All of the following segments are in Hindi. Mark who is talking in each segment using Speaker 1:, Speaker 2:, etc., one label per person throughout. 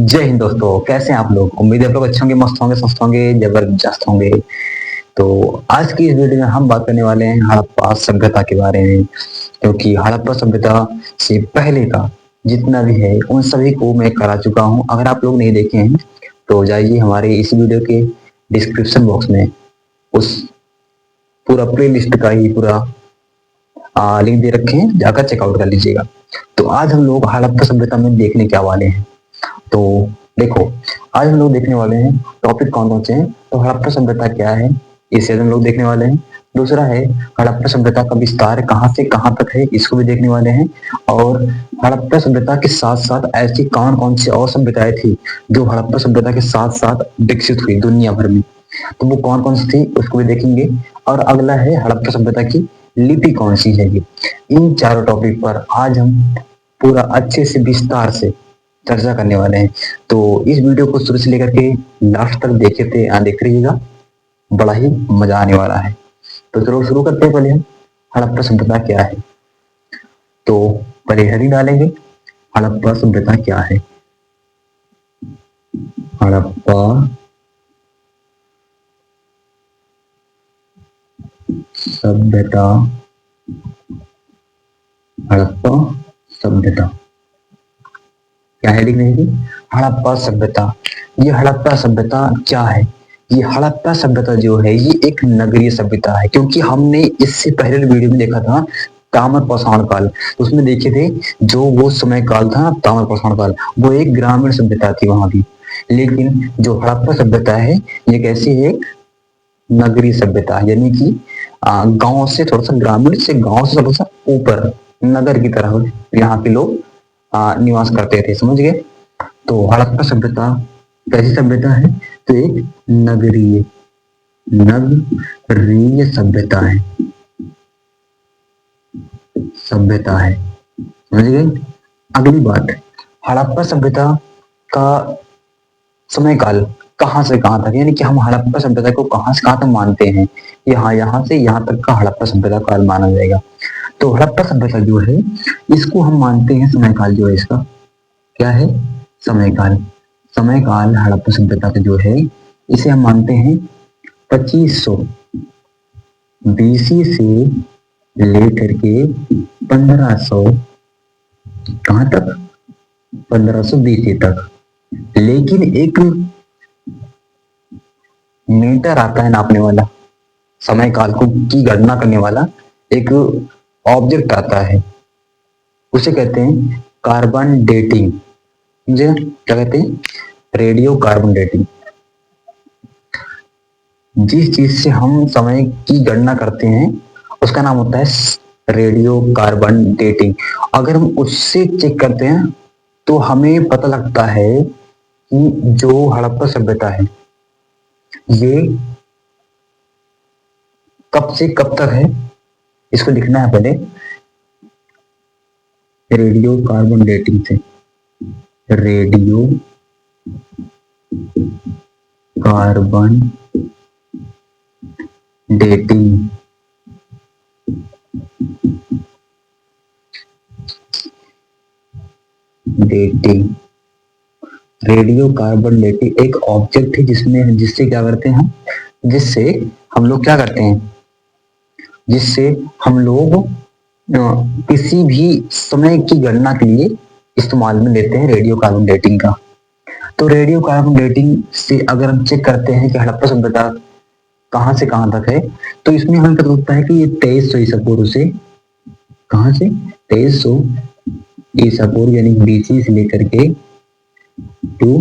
Speaker 1: जय हिंद दोस्तों, कैसे हैं आप लोग। उम्मीद है आप लोग अच्छे होंगे, मस्त होंगे, स्वस्थ होंगे, जबरदस्त होंगे। तो आज की इस वीडियो में हम बात करने वाले हैं हड़प्पा सभ्यता के बारे में, क्योंकि हड़प्पा सभ्यता से पहले का जितना भी है उन सभी को मैं करा चुका हूं। अगर आप लोग नहीं देखे हैं तो जाइए हमारे इस वीडियो के डिस्क्रिप्शन बॉक्स में उस पूरा प्ले लिस्ट का ही पूरा लिंक दे रखे हैं, जाकर चेकआउट कर लीजिएगा। तो आज हम लोग हड़प्पा सभ्यता में देखने क्या वाले हैं। तो देखो, आज हम लोग देखने वाले हैं टॉपिक कौन कौन से हैं। तो हड़प्पा सभ्यता क्या है, इसे हम लोग देखने वाले हैं। दूसरा है हड़प्पा सभ्यता का विस्तार कहाँ से कहाँ तक है, इसको भी देखने वाले हैं। और हड़प्पा सभ्यता के साथ साथ ऐसी कौन कौन सी और सभ्यताएं थी जो हड़प्पा सभ्यता के साथ साथ विकसित हुई दुनिया भर में, तो वो कौन कौन सी थी उसको भी देखेंगे। और अगला है हड़प्पा सभ्यता की लिपि कौन सी है। ये इन चारों टॉपिक पर आज हम पूरा अच्छे से विस्तार से चर्चा करने वाले हैं। तो इस वीडियो को शुरू से लेकर के लास्ट तक देख रहिएगा, बड़ा ही मजा आने वाला है। तो चलो शुरू करते हैं। पहले हम हड़प्पा सभ्यता क्या है, तो पहले हेडिंग डालेंगे हड़प्पा सभ्यता क्या है। हड़प्पा सभ्यता, हड़प्पा सभ्यता क्या हेडिंग रहेगी, हड़प्पा सभ्यता। ये हड़प्पा सभ्यता क्या है। ये हड़प्पा सभ्यता जो है ये एक नगरीय सभ्यता है, क्योंकि हमने इससे पहले वीडियो में देखा था ताम्रपाषाण काल। उसमें देखे थे जो वो समय काल था ताम्रपाषाण काल, वो एक ग्रामीण सभ्यता थी वहां की। लेकिन जो हड़प्पा सभ्यता है ये कैसी है, नगरीय सभ्यता, यानी कि गांव से थोड़ा सा, ग्रामीण से गांव से थोड़ा सा ऊपर नगर की तरफ यहाँ के लोग निवास करते थे, समझ गए। तो हड़प्पा सभ्यता कैसी सभ्यता है, तो एक नगरीय नगरीय सभ्यता है, समझ गए। अगली बात, हड़प्पा सभ्यता का समय काल कहां से कहां तक, यानी कि हम हड़प्पा सभ्यता को कहां से कहां तक मानते हैं। यहाँ से यहाँ तक का हड़प्पा सभ्यता काल माना जाएगा। तो हड़प्पा सभ्यता जो है इसको हम मानते हैं, समय काल जो है इसका क्या है, समय काल। समय काल हड़प्पा सभ्यता का जो है इसे हम मानते हैं 2500 बीसी से लेकर के 1500 कहां तक, 1500 बीसी तक। लेकिन एक मीटर आता है नापने वाला, समय काल को की गणना करने वाला एक ऑब्जेक्ट आता है, उसे कहते हैं कार्बन डेटिंग। मुझे क्या कहते हैं, रेडियो कार्बन डेटिंग। जिस चीज से हम समय की गणना करते हैं उसका नाम होता है रेडियो कार्बन डेटिंग। अगर हम उससे चेक करते हैं तो हमें पता लगता है कि जो हड़प्पा सभ्यता है ये कब से कब तक है, इसको लिखना है पहले। रेडियो कार्बन डेटिंग से, radio carbon dating radio carbon dating एक ऑब्जेक्ट है जिससे क्या करते हैं हम, जिससे हम लोग क्या करते हैं, जिससे हम लोग किसी भी समय की गणना के लिए इस्तेमाल में लेते हैं रेडियो कार्बन डेटिंग का। तो रेडियो कार्बन डेटिंग से अगर हम चेक करते हैं कि हड़प्पा सभ्यता कहां से कहां तक है, तो इसमें हमें पता लगता है कि ये 2300 ईसा पूर्व से, कहां से, 2300 ईसा पूर्व यानी बीसी से लेकर के टू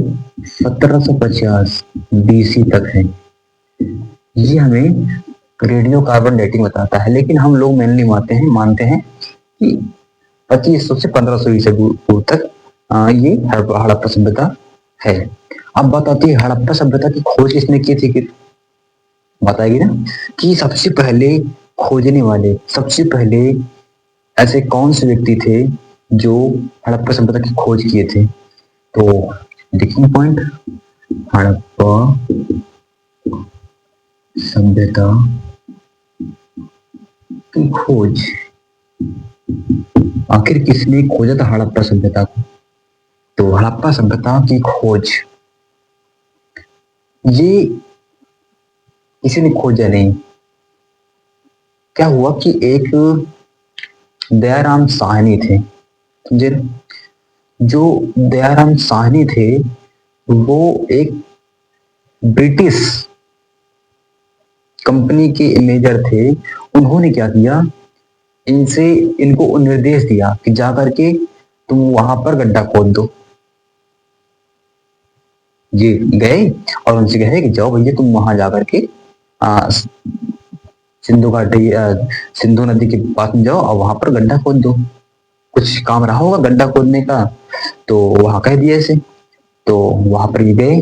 Speaker 1: 1750 बीसी तक है। ये हमें रेडियो कार्बन डेटिंग बताता है। लेकिन हम लोग मेनली मानते हैं कि 2500 से 1500 ईसा पूर्व तक ये हड़प्पा सभ्यता है। अब बात आती है हड़प्पा सभ्यता की खोज किसने की थी, बताएगी ना, कि सबसे पहले खोजने वाले, सबसे पहले ऐसे कौन से व्यक्ति थे जो हड़प्पा सभ्यता की खोज किए थे। तो देखिए पॉइंट, हड़प्पा सभ्यता की खोज, आखिर किसने खोजा था हड़प्पा सभ्यता को। तो हड़प्पा सभ्यता की खोज ये किसी ने खोजा नहीं। क्या हुआ कि एक दयाराम साहनी थे, समझे? जो दयाराम साहनी थे वो एक ब्रिटिश कंपनी के मैनेजर थे। उन्होंने क्या किया, इनसे इनको निर्देश दिया कि जाकर के तुम वहां पर गड्ढा खोद दो। ये गए और उनसे कहे कि जाओ भैया तुम वहां जाकर के सिंधु घाटी सिंधु नदी के पास में जाओ और वहां पर गड्ढा खोद दो, कुछ काम रहा होगा गड्ढा खोदने का। तो वहां कह दिया ऐसे, तो वहां पर ये गए।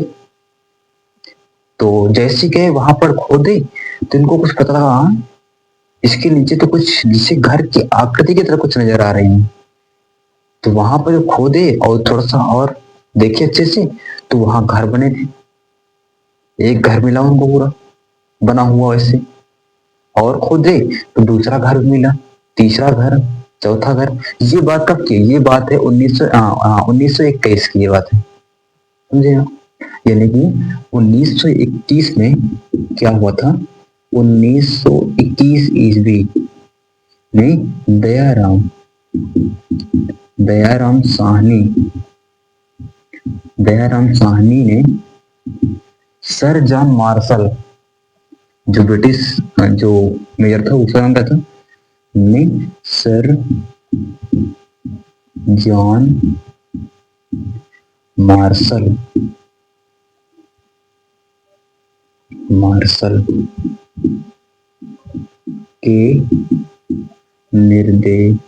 Speaker 1: तो जैसे गए वहां पर खोदे तो इनको कुछ पता लगा, इसके नीचे तो कुछ जिसे घर की आकृति की तरह कुछ नजर आ रही है। तो वहां पर खोदे और थोड़ा सा और देखे अच्छे से, तो वहां घर बने थे। एक घर मिला उनको पूरा बना हुआ वैसे, और खोदे तो दूसरा घर मिला, तीसरा घर, चौथा घर। ये बात कब की? ये बात है 1921 की ये बात है, समझे ना? यानी कि 1921 में क्या हुआ था, 1921 ईस्वी में दयाराम साहनी ने सर जॉन मार्शल, जो ब्रिटिश जो मेजर था उसका नाम क्या था, ने सर जॉन मार्शल के निर्देशन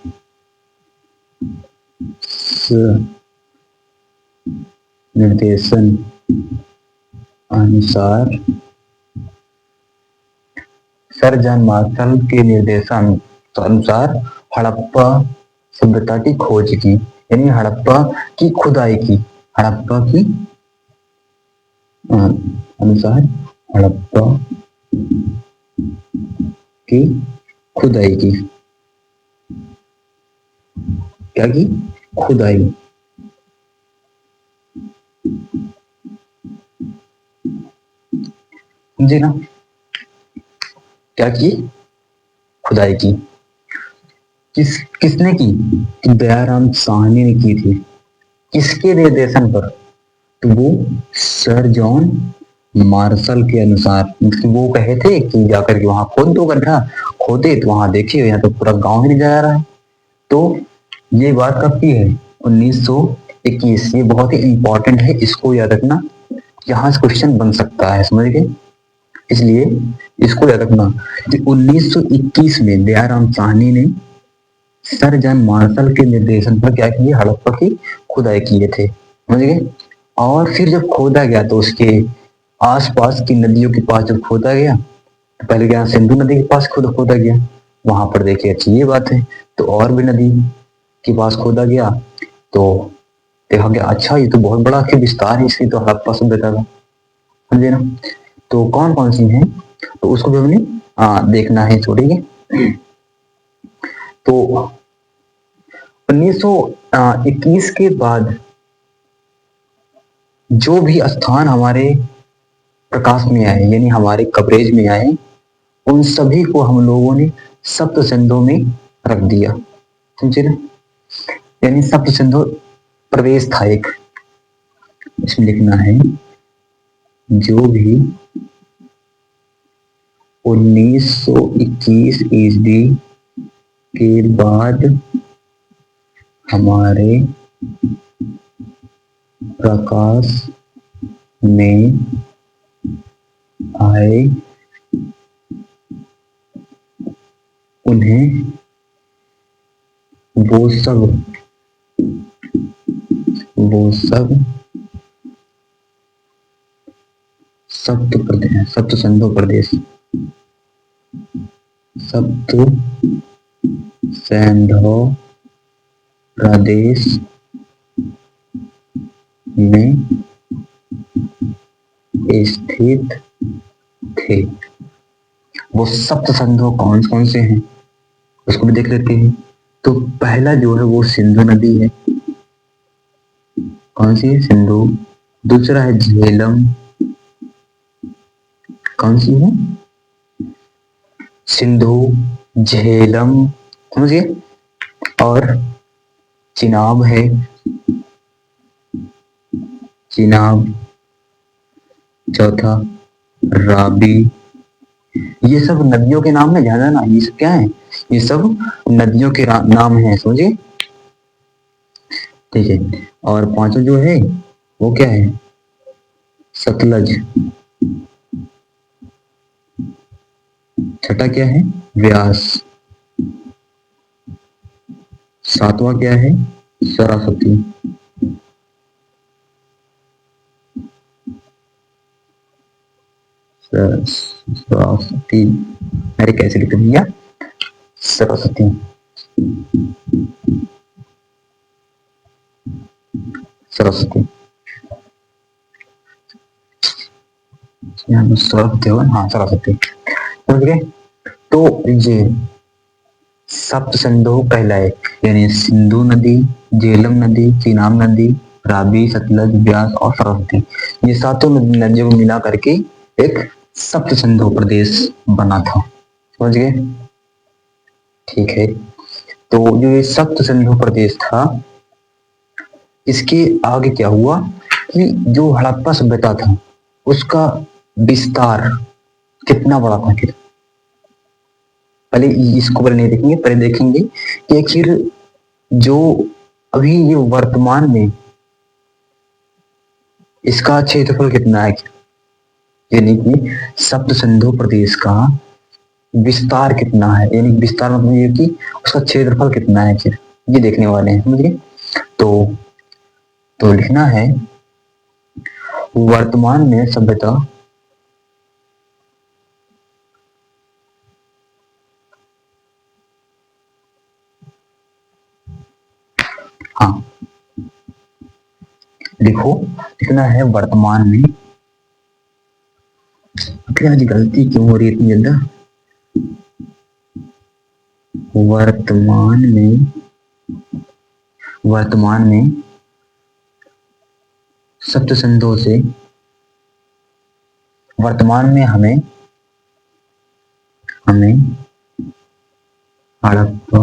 Speaker 1: अनुसार, सर जॉन मार्शल के निर्देशन अनुसार हड़प्पा सभ्यता की खोज की, यानी हड़प्पा की खुदाई की। हड़प्पा की अनुसार हड़प्पा की खुदाई की। क्या की? खुदाई। समझे ना? क्या की? खुदाई की। किसने की? दयाराम साहनी ने की थी। किसके निर्देशन पर? तो वो सर जॉन मार्शल के अनुसार, मतलब वो कहे थे कि जाकर के वहां खोद दो गड्ढा। खोदे तो वहां देखिए यहाँ तो पूरा गांव ही नजर आ रहा है। तो ये बात कब की है? 1921। ये बहुत ही इंपॉर्टेंट है, इसको याद रखना, यहाँ से क्वेश्चन बन सकता है, समझ गए? इसलिए इसको याद रखना कि 1921 में दयाराम साहनी ने सर जॉन मार्शल के निर्देशन पर क्या किए, हड़प्पा की खुदाई किए थे, समझ गए? और फिर जब खोदा गया तो उसके आसपास की नदियों के पास जब खोदा गया, तो पहले क्या सिंधु नदी के पास खोदा गया, वहां पर देखिए अच्छी ये बात है। तो और भी नदी के पास खोदा गया तो देखा गया अच्छा ये तो बहुत बड़ा विस्तार है इसकी, तो हड़प्पा सभ्यता का, समझे ना? तो कौन कौन सी है तो उसको भी हमने देखना है, छोड़िए। तो 1921 के बाद जो भी स्थान हमारे प्रकाश में आए, यानी हमारे कवरेज में आए, उन सभी को हम लोगों ने सप्त सिंधु में रख दिया, समझे ना? यानी सप्त सिंधु प्रवेश था एक, इसमें लिखना है जो भी 1921 ईस्वी के बाद हमारे प्रकाश में आए उन्हें वो सब सप्त सिंधु प्रदेश में स्थित थे। वो सप्त सिंधु कौन कौन से हैं उसको भी देख लेते हैं। तो पहला जो है वो सिंधु नदी है, कौन सी है? सिंधु। दूसरा है झेलम। कौन सी है? सिंधु, झेलम, समझिए। और चिनाब है, चिनाब। चौथा राबी। ये सब नदियों के नाम है, ध्यान देना। ये सब क्या है? ये सब नदियों के नाम है, समझिए। ठीक है। और पांचों जो है वो क्या है? सतलज। छठा क्या है? व्यास। सातवां क्या है? सरस्वती। सरस्वती, अरे कैसे लिख दिया? सरस्वती, सरस्वती। सरस्वती होगा, हाँ सरस्वती, समझ गए। तो ये सप्त सिंधु कहलाए, यानी सिंधु नदी, झेलम नदी, चिनाब नदी, राबी, सतलज, व्यास और सरस्वती, ये सातों नदियों को मिला करके एक सप्त सिंधु प्रदेश बना था, समझ गए। ठीक है। तो जो ये सप्त सिंधु प्रदेश था, इसके आगे क्या हुआ कि जो हड़प्पा सभ्यता था उसका विस्तार कितना बड़ा था। फिर पहले इसको पहले नहीं देखेंगे, पहले देखेंगे कि आखिर जो अभी ये वर्तमान में इसका क्षेत्रफल कितना है, यानी कि सप्त सिंधु प्रदेश का विस्तार कितना है, यानी विस्तार मतलब ये कि उसका क्षेत्रफल कितना है, फिर ये देखने वाले हैं, समझिए। तो लिखना है वर्तमान में सभ्यता हाँ लिखो, लिखना है वर्तमान में। आज गलती क्यों हो रही है इतनी ज्यादा? वर्तमान में सप्त सिंधु से वर्तमान में हमें हड़प्पा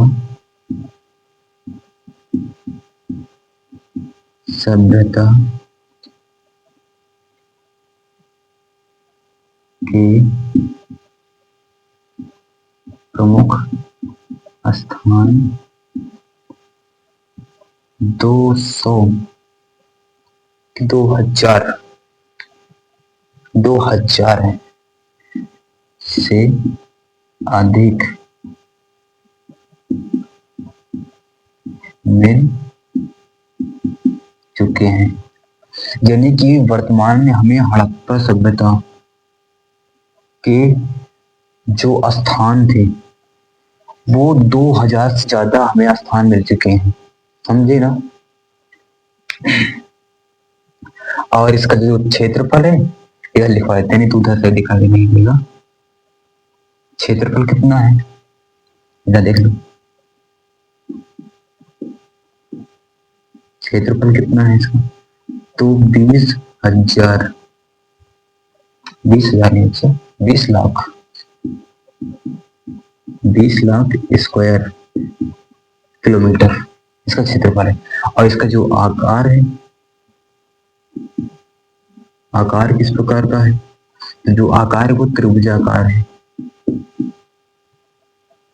Speaker 1: सभ्यता के प्रमुख स्थान 2000 है से अधिक मिल चुके हैं, यानी कि वर्तमान में हमें हड़प्पा सभ्यता के जो स्थान थे वो 2000 से ज्यादा हमें स्थान मिल चुके हैं, समझे ना। और इसका जो क्षेत्रफल है इधर लिखवा देते हैं, नहीं तो उधर से दिखा के नहीं मिलेगा। क्षेत्रफल कितना है इधर देख लो, क्षेत्रफल कितना है इसका? तो 20,000, 20,000 नहीं, 20 लाख, 20 लाख स्क्वायर किलोमीटर इसका क्षेत्रफल है। और इसका जो आकार है, आकार किस प्रकार का है? तो जो आकार है वो त्रिभुजाकार है।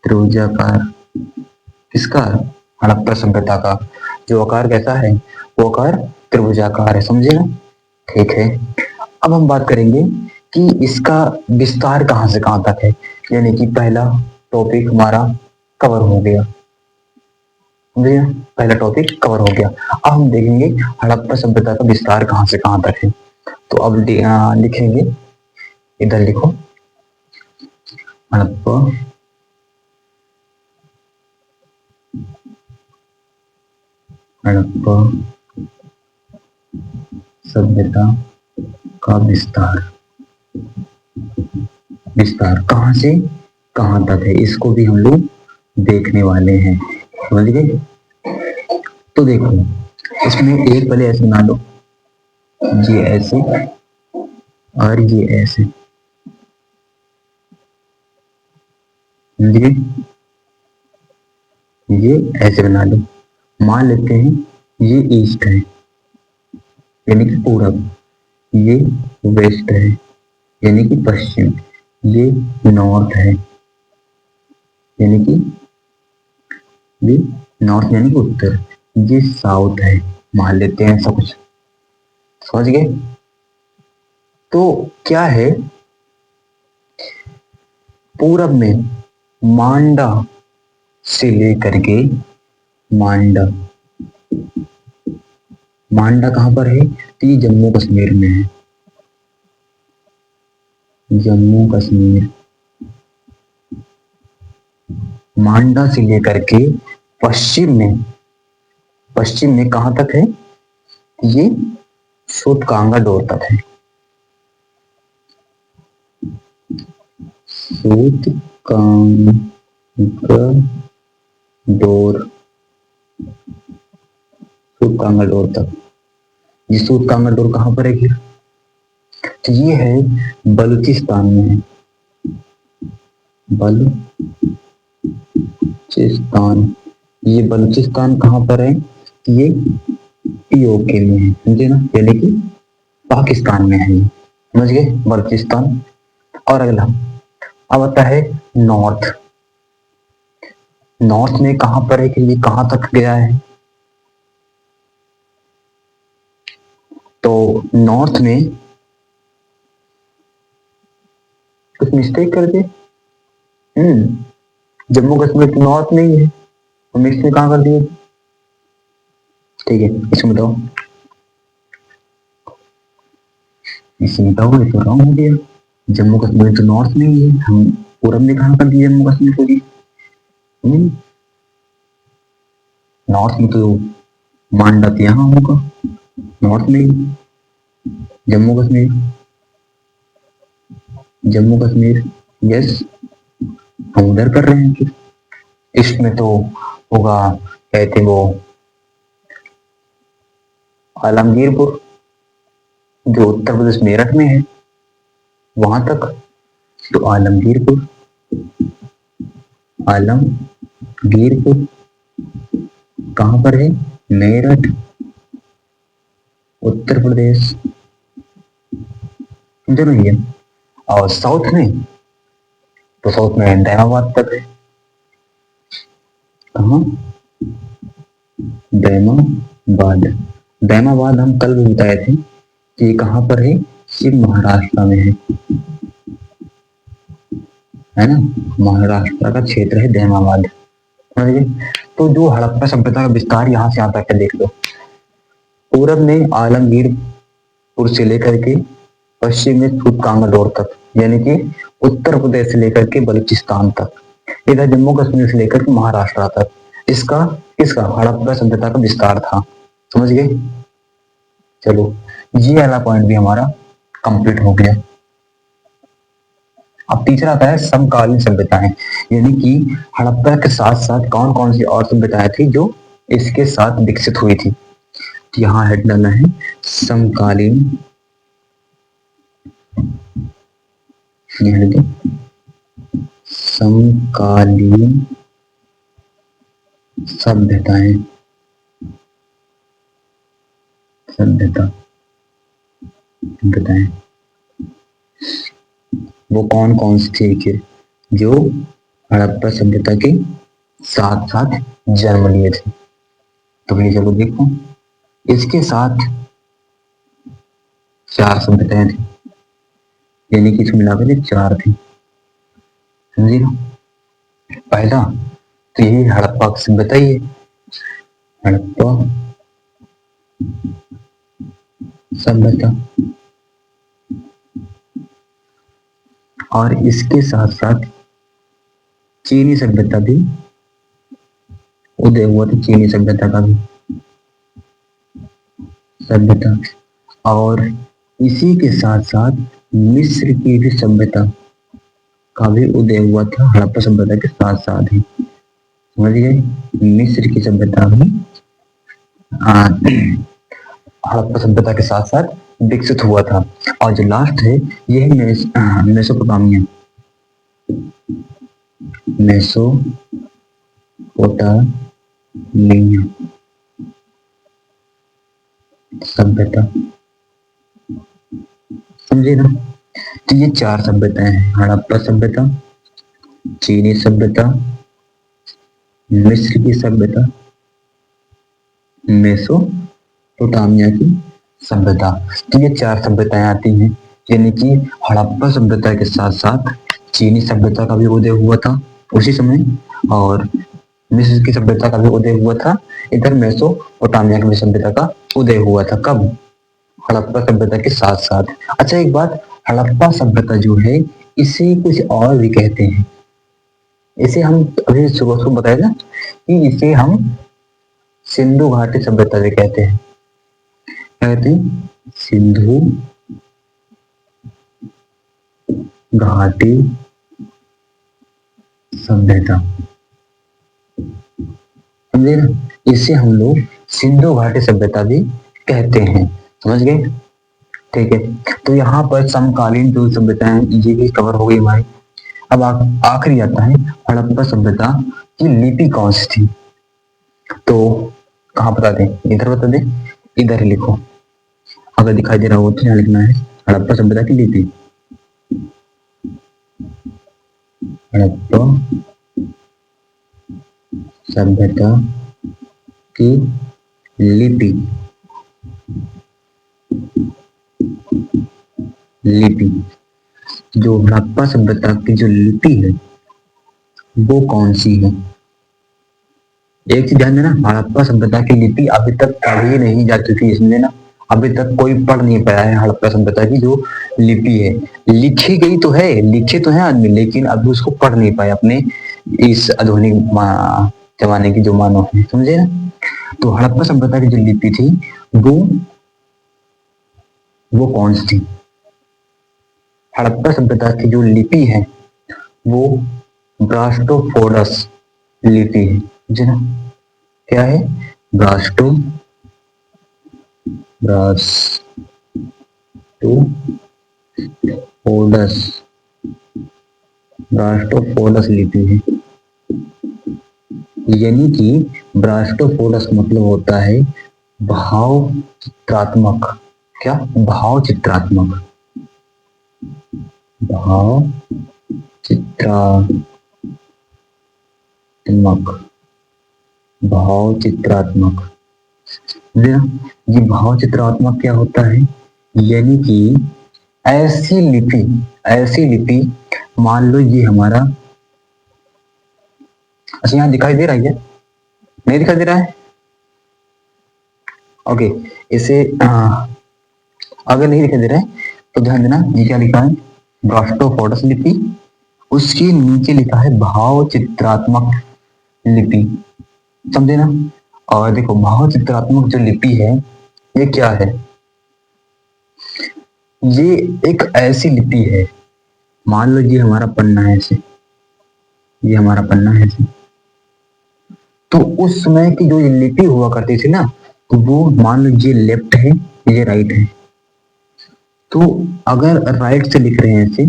Speaker 1: त्रिभुजाकार किसका? हड़प्पा सभ्यता का जो आकार कैसा है? वो आकार त्रिभुजाकार है, समझे ना। ठीक है। अब हम बात करेंगे कि इसका विस्तार कहां से कहां तक है, यानी कि पहला टॉपिक हमारा कवर हो गया, पहला टॉपिक कवर हो गया। अब हम देखेंगे हड़प्पा सभ्यता का विस्तार कहां से कहां तक है। तो अब लिखेंगे, इधर लिखो, हड़प्पा सभ्यता का विस्तार कहां से कहां तक है, इसको भी हम लोग देखने वाले हैं, समझ गए। तो देखो इसमें एक पहले ऐसे बना लो, ये ऐसे और ये ऐसे, समझिए, ये ऐसे बना लो। मान लेते हैं ये ईस्ट है यानी कि पूरब, ये वेस्ट है यानी कि पश्चिम, ये नॉर्थ है यानी कि ये नॉर्थ यानी कि उत्तर, ये साउथ है, मान लेते हैं ऐसा कुछ। समझ गए? तो क्या है, पूरब में मांडा से लेकर के, मांडा, मांडा कहां पर है? तो ये जम्मू कश्मीर में है, जम्मू कश्मीर। मांडा से लेकर के पश्चिम में कहां तक है? ये सूतकांगा डोर तक है, सूतकांगा डोर, सूतकांगा डोर तक। ये सूतकांगा डोर कहां पर है फिर? तो ये है बलूचिस्तान में है, बलूचिस्तान। ये बलूचिस्तान कहां पर है? ये पीओके में है, समझे ना, यानी कि पाकिस्तान में है ये। समझ गए बलूचिस्तान। और अगला अब आता है नॉर्थ। नॉर्थ में कहां पर है कि ये कहां तक गया है? तो नॉर्थ में कुछ मिस्टेक कर दे, जम्मू कश्मीर तो नॉर्थ में ही है, हम इसमें कहां कर दिए? ठीक है, इसमें बताओ, इसमें बताओ, ये तो रॉन्ग हो गया। जम्मू कश्मीर तो नॉर्थ में ही है, हम पूरब में कहां कर दिए जम्मू कश्मीर को जी? नॉर्थ में तो मांडा तो यहाँ होगा, नॉर्थ में ही। जम्मू कश्मीर, जम्मू कश्मीर, यस, हम उधर कर रहे हैं फिर। इसमें तो होगा, कहते वो आलमगीरपुर, जो उत्तर प्रदेश मेरठ में है, वहां तक। तो आलमगीरपुर, आलमगीरपुर कहां पर है? मेरठ, उत्तर प्रदेश, समझे भैया। और साउथ में, तो साउथ में दैमाबाद तक है, कहा? दैमाबाद। दैमाबाद हम कल भी बताए थे कि ये कहां पर है? ये महाराष्ट्र में है ना, महाराष्ट्र का क्षेत्र है दैमाबाद। तो जो हड़प्पा सभ्यता का विस्तार यहाँ से आता है, देख लो, पूरब में आलमगीरपुर से लेकर के पश्चिम में सूतकांगडोर तक, यानी कि उत्तर प्रदेश से लेकर के बलूचिस्तान तक, इधर जम्मू कश्मीर से लेकर के महाराष्ट्र तक, इसका किसका, हड़प्पा सभ्यता का विस्तार था। समझ गए? चलो, ये वाला पॉइंट भी हमारा कंप्लीट हो गया। अब तीसरा आता है समकालीन सभ्यताएं, यानी कि हड़प्पा के साथ साथ कौन कौन सी और सभ्यताएं थी जो इसके साथ विकसित हुई थी। यहाँ हेड डालना है समकालीन, समकालीन सभ्यताएं, सभ्यता, बताएं वो कौन कौन सी थी कि जो हड़प्पा सभ्यता के साथ साथ जन्म लिए थे। तो भैया चलो देखो, इसके साथ 4 सभ्यताएं थी, यानी कि इसमें मिलाकर 4 थी, समझिए ना। पहला तो यही हड़प्पा की सभ्यता ही है, हड़प्पा सभ्यता, और इसके साथ साथ चीनी सभ्यता भी उदय हुआ था, चीनी सभ्यता का भी, सभ्यता। और इसी के साथ साथ मिस्र की भी सभ्यता का भी उदय हुआ था, हड़प्पा सभ्यता के साथ साथ ही, समझ गए, मिस्र की सभ्यता भी हड़प्पा सभ्यता के साथ साथ विकसित हुआ था। और जो लास्ट है ये है मेसोपोटामिया, मेसोपोटामिया सभ्यता, समझे ना। तो ये चार सभ्यताएं हैं, हड़प्पा सभ्यता, चीनी सभ्यता, मिस्र की सभ्यता, मेसोपोटामिया की सभ्यता। तो ये चार सभ्यताएं आती हैं, यानी कि हड़प्पा सभ्यता के साथ साथ चीनी सभ्यता का भी उदय हुआ था उसी समय, और मिस्र की सभ्यता का भी उदय हुआ था, इधर मेसोपोटामिया की सभ्यता का उदय हुआ था। कब? हड़प्पा सभ्यता के साथ साथ। अच्छा एक बात, हड़प्पा सभ्यता जो है इसे कुछ और भी कहते हैं। इसे हम अभी सुबह सुबह बताए ना कि इसे हम सिंधु घाटी सभ्यता भी कहते हैं। कहते हैं सिंधु घाटी सभ्यता, समझे ना। इसे हम लोग सिंधु घाटी सभ्यता भी कहते हैं, समझ गए। ठीक है, तो यहाँ पर समकालीन जो सभ्यताएं ये भी कवर हो गई हमारी। अब आखिरी आता है हड़प्पा सभ्यता की लिपि कौन सी थी। तो कहाँ बता दें, इधर बता दें, इधर लिखो, अगर दिखाई दे रहा हो तो यहाँ लिखना है हड़प्पा सभ्यता की लिपि। हड़प्पा सभ्यता की लिपि, लिपि जो हड़प्पा सभ्यता की जो लिपि है वो कौन सी है। एक चीज ध्यान देना, हड़प्पा सभ्यता की लिपि अभी तक पढ़ी नहीं जा चुकी है, समझे ना। अभी तक कोई पढ़ नहीं पाया है हड़प्पा सभ्यता की जो लिपि है। लिखी गई तो है, लिखे तो है आदमी, लेकिन अभी उसको पढ़ नहीं पाए अपने इस आधुनिक जमाने की जो मानव है, समझे ना। तो हड़प्पा सभ्यता की जो लिपि थी वो कौन सी थी। हड़प्पा सभ्यता की जो लिपि है वो ब्रास्टोफोरस लिपि है, समझे ना। क्या है? ब्रास्टोफोरस लिपि है। यानी कि ब्रास्टोफोरस मतलब होता है भाव चित्रात्मक। क्या? भाव चित्रात्मक, भाव चित्रात्मक, भाव चित्रात्मक। ये भाव चित्रात्मक क्या होता है? यानी कि ऐसी लिपि मान लो ये हमारा, अच्छा यहाँ दिखाई दे रहा है क्या? नहीं दिखाई दे रहा है? ओके, इसे अगर नहीं दिखाई दे रहा है तो ध्यान देना, ये क्या लिखा है? ब्रास्टोफोरस लिपि, उसके नीचे लिखा है भाव चित्रात्मक लिपि, समझे ना। और देखो भाव चित्रात्मक जो लिपि है ये क्या है? ये एक ऐसी लिपि है, मान लो ये हमारा पन्ना है ऐसे, ये हमारा पन्ना है ऐसे, तो उस समय की जो लिपि हुआ करती थी ना, तो वो मान लो ये लेफ्ट है ये राइट है, तो अगर राइट से लिख रहे हैं ऐसे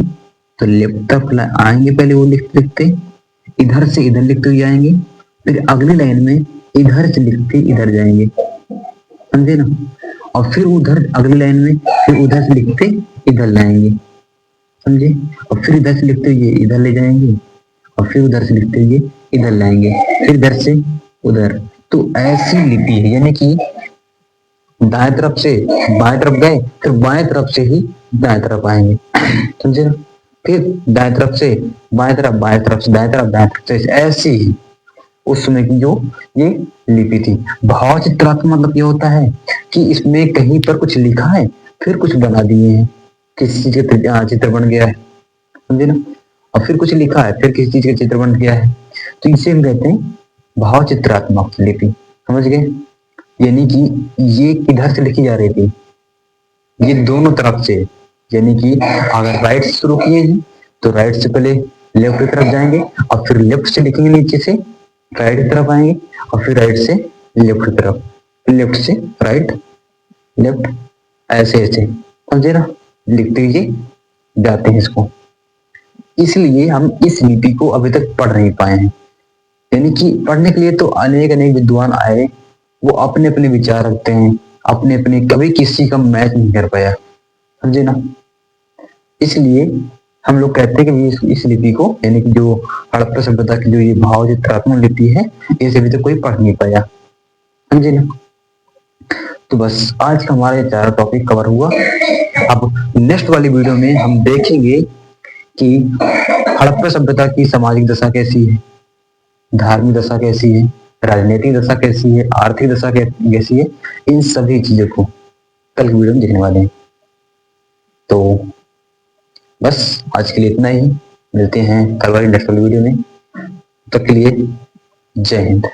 Speaker 1: तो लेफ्ट तक आएंगे, पहले वो लिखते लिखते इधर से इधर लिखते हुए आएंगे, फिर अगली लाइन में इधर से लिखते इधर जाएंगे, समझे ना। और फिर उधर अगली लाइन में फिर उधर से लिखते इधर लाएंगे, समझे। और फिर इधर से लिखते हुए इधर ले जाएंगे, और फिर उधर से लिखते हुए इधर लाएंगे, फिर इधर से उधर। तो ऐसी लिपि है, यानी कि दाएं तरफ से बाएं तरफ गए, फिर बाएं तरफ से ही दाएं तरफ आएंगे, समझे ना। फिर दाएं तरफ से बाएं तरफ, बाएं तरफ से दाएं तरफ, दाएं तरफ से, ऐसी ही उस समय की जो ये लिपि थी। भाव चित्रात्मक मतलब ये होता है कि इसमें कहीं पर कुछ लिखा है फिर कुछ बना दिए हैं, किसी चीज का चित्र बन गया है, समझे ना। और फिर कुछ लिखा है फिर किसी चीज का चित्र बन गया है, तो इसे हम कहते हैं भाव चित्रात्मक लिपि, समझ गए। यानी कि ये किधर से लिखी जा रही थी? ये दोनों तरफ से, यानी कि अगर राइट से शुरू किए हैं तो राइट से पहले लेफ्ट की तरफ जाएंगे, और फिर लेफ्ट से लिखेंगे नीचे से राइट की तरफ आएंगे, और फिर राइट से लेफ्ट की तरफ, लेफ्ट से राइट, लेफ्ट, ऐसे ऐसे, समझे ना, लिखते हुए जाते हैं इसको। इसलिए हम इस लिपि को अभी तक पढ़ नहीं पाए हैं। यानी कि पढ़ने के लिए तो अनेक अनेक विद्वान आए, वो अपने अपने विचार रखते हैं, अपने अपने, कभी किसी का मैच नहीं कर पाया, समझे ना। इसलिए हम लोग कहते हैं कि इस लिपि को, यानी कि जो हड़प्पा सभ्यता की जो ये भाव चित्रात्मक लिपि है, इसे अभी तक कोई पढ़ नहीं पाया, समझे ना। तो बस आज का हमारा ये चार टॉपिक कवर हुआ। अब नेक्स्ट वाली वीडियो में हम देखेंगे कि हड़प्पा सभ्यता की सामाजिक दशा कैसी है, धार्मिक दशा कैसी है, राजनीतिक दशा कैसी है, आर्थिक दशा कैसी है, इन सभी चीजों को कल की वीडियो में देखने वाले हैं। तो बस आज के लिए इतना ही, मिलते हैं कल वाली नेक्स्ट वाली वीडियो में। तब तक के लिए जय हिंद।